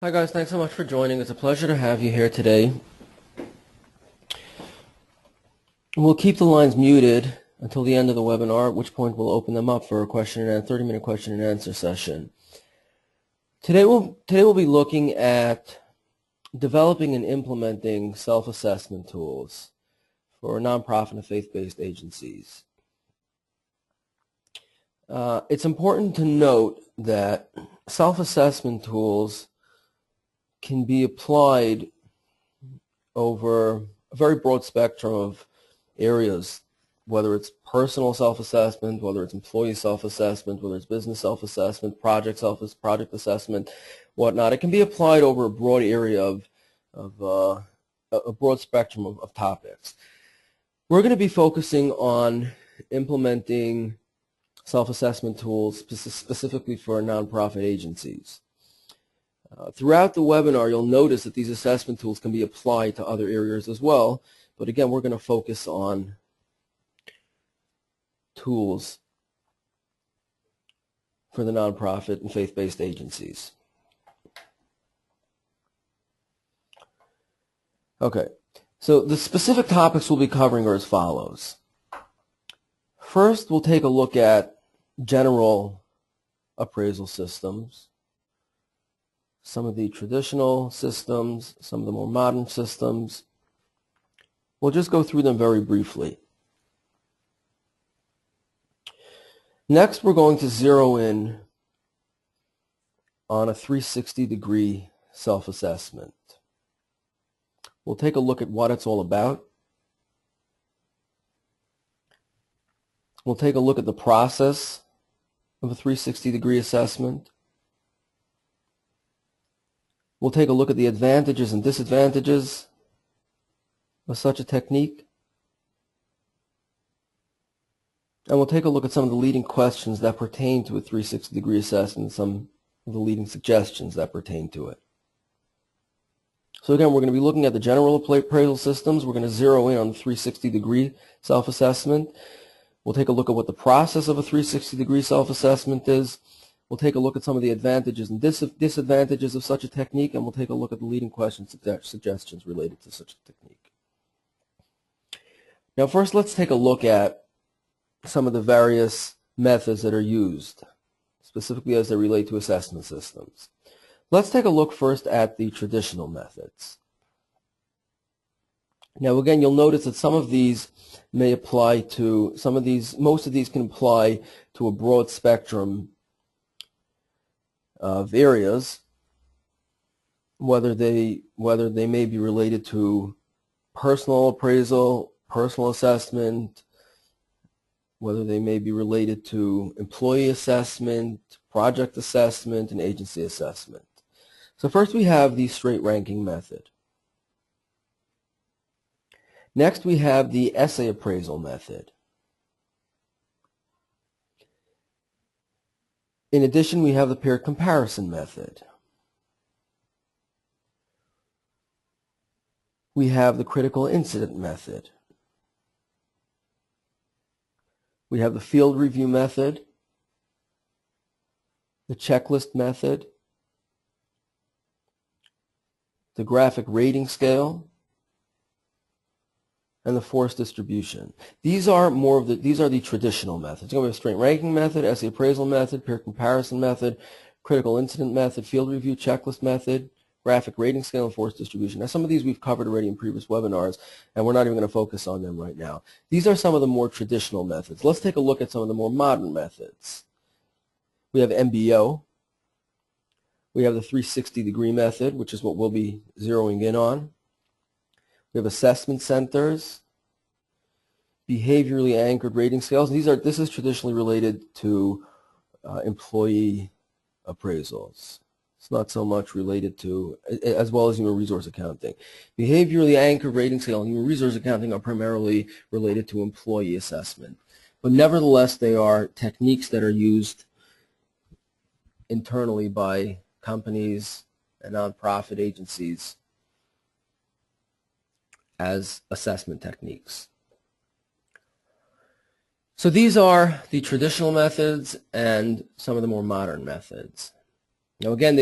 Hi guys, thanks so much for joining. It's a pleasure to have you here today. We'll keep the lines muted until the end of the webinar, at which point we'll open them up for a 30-minute question and answer session. Today we'll be looking at developing and implementing self-assessment tools for nonprofit and faith-based agencies. It's important to note that self-assessment tools can be applied over a very broad spectrum of areas, whether it's personal self-assessment, whether it's employee self-assessment, whether it's business self-assessment, project assessment, whatnot. It can be applied over a broad area of a broad spectrum of topics. We're going to be focusing on implementing self-assessment tools specifically for nonprofit agencies. Throughout the webinar, you'll notice that these assessment tools can be applied to other areas as well, but again, we're going to focus on tools for the nonprofit and faith-based agencies. Okay, so the specific topics we'll be covering are as follows. First, we'll take a look at general appraisal systems, some of the traditional systems, some of the more modern systems. We'll just go through them very briefly. Next, we're going to zero in on a 360-degree self-assessment. We'll take a look at what it's all about. We'll take a look at the process of a 360-degree assessment. We'll take a look at the advantages and disadvantages of such a technique. And we'll take a look at some of the leading questions that pertain to a 360-degree assessment and some of the leading suggestions that pertain to it. So again, we're going to be looking at the general appraisal systems. We're going to zero in on the 360-degree self-assessment. We'll take a look at what the process of a 360-degree self-assessment is. We'll take a look at some of the advantages and disadvantages of such a technique, and we'll take a look at the leading questions and suggestions related to such a technique. Now first, let's take a look at some of the various methods that are used, specifically as they relate to assessment systems. Let's take a look first at the traditional methods. Now again, you'll notice that some of these may apply to, most of these can apply to a broad spectrum of areas, whether they may be related to personal appraisal, personal assessment, whether they may be related to employee assessment, project assessment, and agency assessment. So first we have the straight ranking method. Next we have the essay appraisal method. In addition, we have the peer comparison method. We have the critical incident method. We have the field review method, the checklist method, the graphic rating scale, and the force distribution. These are the traditional methods. We have a straight ranking method, essay appraisal method, peer comparison method, critical incident method, field review checklist method, graphic rating scale, and force distribution. Now some of these we've covered already in previous webinars, and we're not even going to focus on them right now. These are some of the more traditional methods. Let's take a look at some of the more modern methods. We have MBO. We have the 360-degree method, which is what we'll be zeroing in on. We have assessment centers, behaviorally anchored rating scales. This is traditionally related to employee appraisals. It's not so much related to, as well as human resource accounting. Behaviorally anchored rating scale and human resource accounting are primarily related to employee assessment. But nevertheless, they are techniques that are used internally by companies and nonprofit agencies as assessment techniques. So these are the traditional methods and some of the more modern methods. Now again,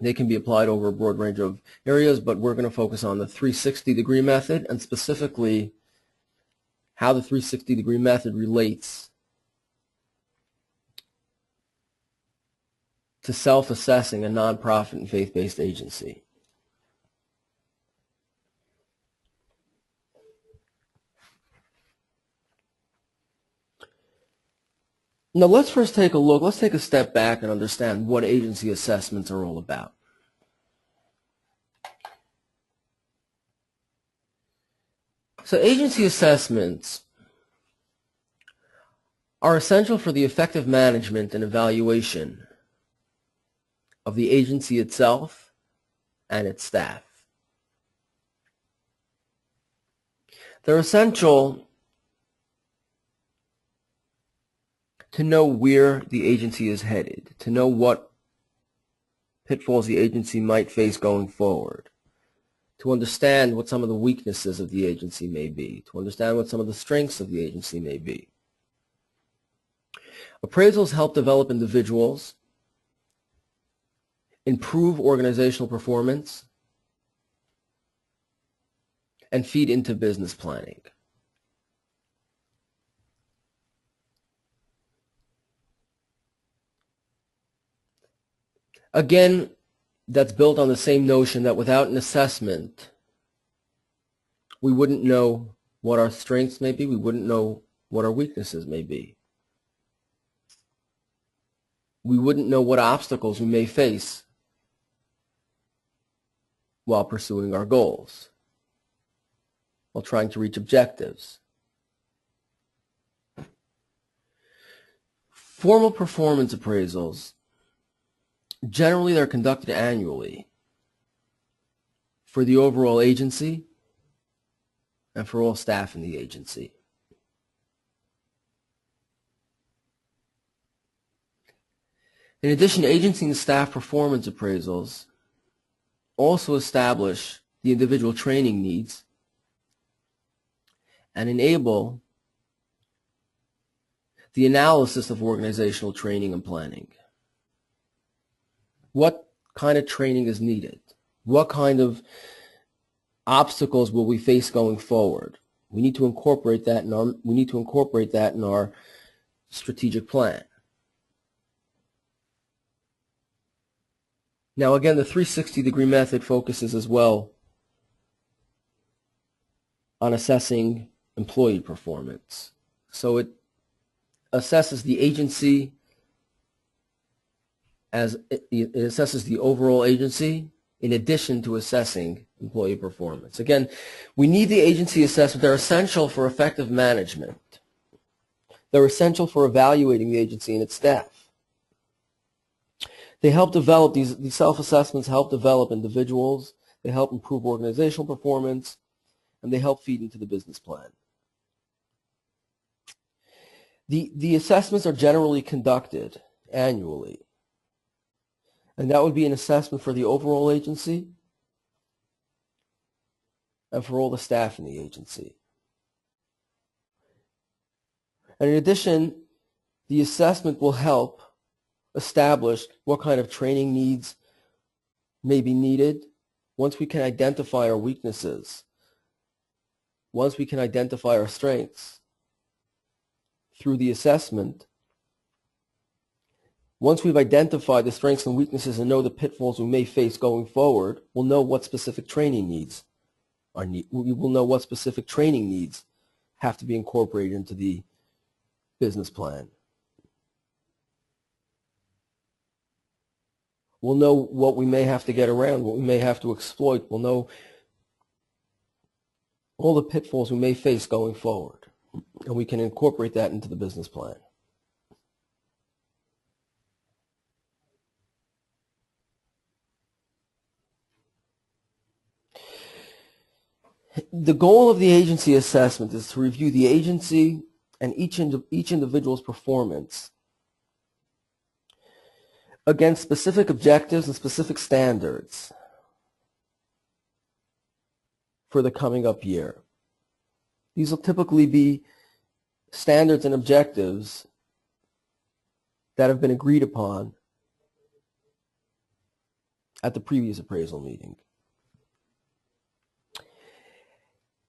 They can be applied over a broad range of areas, but we're going to focus on the 360-degree method, and specifically how the 360-degree method relates to self-assessing a nonprofit and faith-based agency. Now let's first take a look, let's take a step back and understand what agency assessments are all about. So agency assessments are essential for the effective management and evaluation of the agency itself and its staff. They're essential to know where the agency is headed, to know what pitfalls the agency might face going forward, to understand what some of the weaknesses of the agency may be, to understand what some of the strengths of the agency may be. Appraisals help develop individuals, improve organizational performance, and feed into business planning. Again, that's built on the same notion that without an assessment, we wouldn't know what our strengths may be, we wouldn't know what our weaknesses may be. We wouldn't know what obstacles we may face while pursuing our goals, while trying to reach objectives. Formal performance appraisals, generally they're conducted annually for the overall agency and for all staff in the agency. In addition, agency and staff performance appraisals also establish the individual training needs and enable the analysis of organizational training and planning. What kind of training is needed? What kind of obstacles will we face going forward? We need to incorporate that in our strategic plan. Now again, the 360-degree method focuses as well on assessing employee performance. So it assesses the agency as it assesses the overall agency in addition to assessing employee performance. Again, we need the agency assessment. They're essential for effective management. They're essential for evaluating the agency and its staff. They help develop, these self-assessments help develop individuals, they help improve organizational performance, and they help feed into the business plan. The assessments are generally conducted annually, and that would be an assessment for the overall agency and for all the staff in the agency. And in addition, the assessment will help establish what kind of training needs may be needed. Once we can identify our weaknesses, once we can identify our strengths through the assessment, once we've identified the strengths and weaknesses and know the pitfalls we may face going forward, we'll know what specific training needs are needed. We will know what specific training needs have to be incorporated into the business plan. We'll know what we may have to get around, what we may have to exploit. We'll know all the pitfalls we may face going forward, and we can incorporate that into the business plan. The goal of the agency assessment is to review the agency and each individual's performance against specific objectives and specific standards for the coming up year. These will typically be standards and objectives that have been agreed upon at the previous appraisal meeting.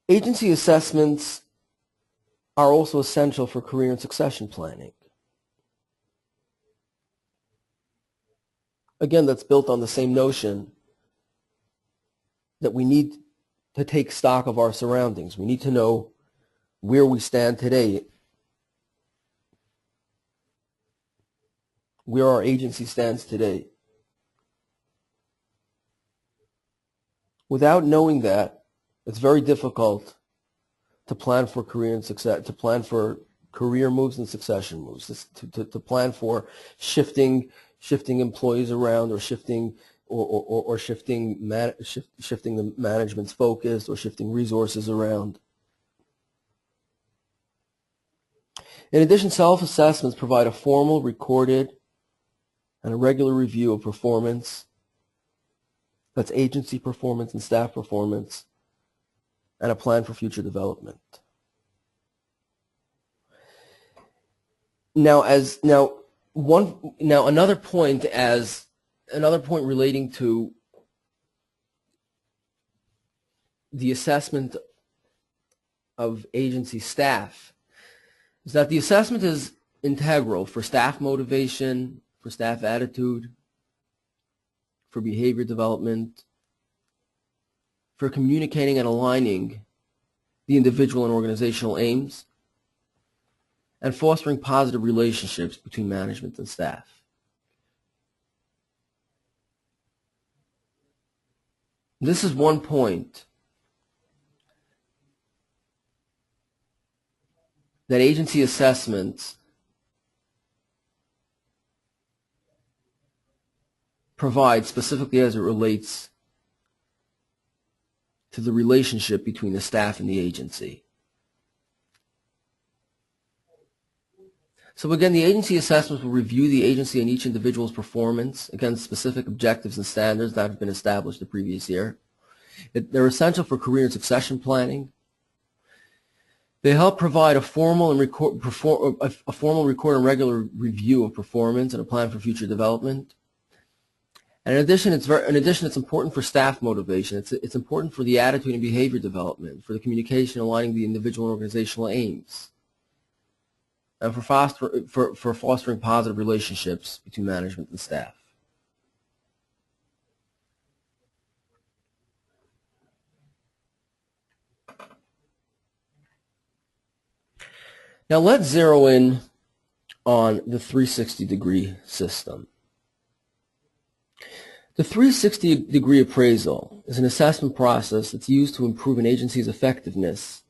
Agency assessments are also essential for career and succession planning. Again, that's built on the same notion that we need to take stock of our surroundings. We need to know where we stand today, where our agency stands today. Without knowing that, it's very difficult to plan for career and success, to plan for career moves and succession moves, to plan for shifting employees around, or shifting the management's focus, or shifting resources around. In addition, self-assessments provide a formal, recorded, and a regular review of performance. That's agency performance and staff performance, and a plan for future development. Another point relating to the assessment of agency staff is that the assessment is integral for staff motivation, for staff attitude, for behavior development, for communicating and aligning the individual and organizational aims, and fostering positive relationships between management and staff. This is one point that agency assessments provide, specifically as it relates to the relationship between the staff and the agency. So again, the agency assessments will review the agency and each individual's performance against specific objectives and standards that have been established the previous year. They're essential for career and succession planning. They help provide a formal and record and regular review of performance and a plan for future development. And in addition, it's important for staff motivation. It's important for the attitude and behavior development, for the communication aligning the individual and organizational aims, and for fostering positive relationships between management and staff. Now let's zero in on the 360-degree system. The 360-degree appraisal is an assessment process that's used to improve an agency's effectiveness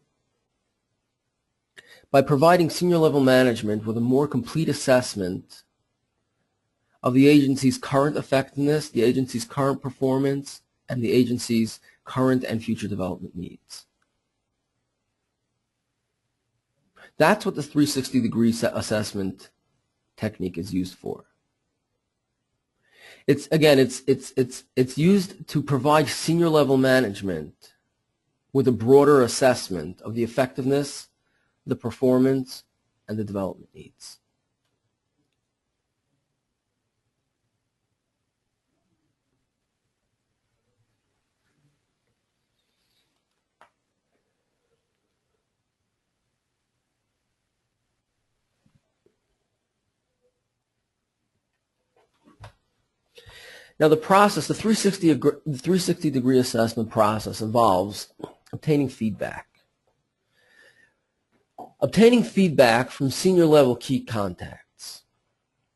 by providing senior-level management with a more complete assessment of the agency's current effectiveness, the agency's current performance, and the agency's current and future development needs. That's what the 360-degree assessment technique is used for. It's used to provide senior level management with a broader assessment of the effectiveness, the performance, and the development needs. Now the process, the 360-degree assessment process involves obtaining feedback. Obtaining feedback from senior level key contacts.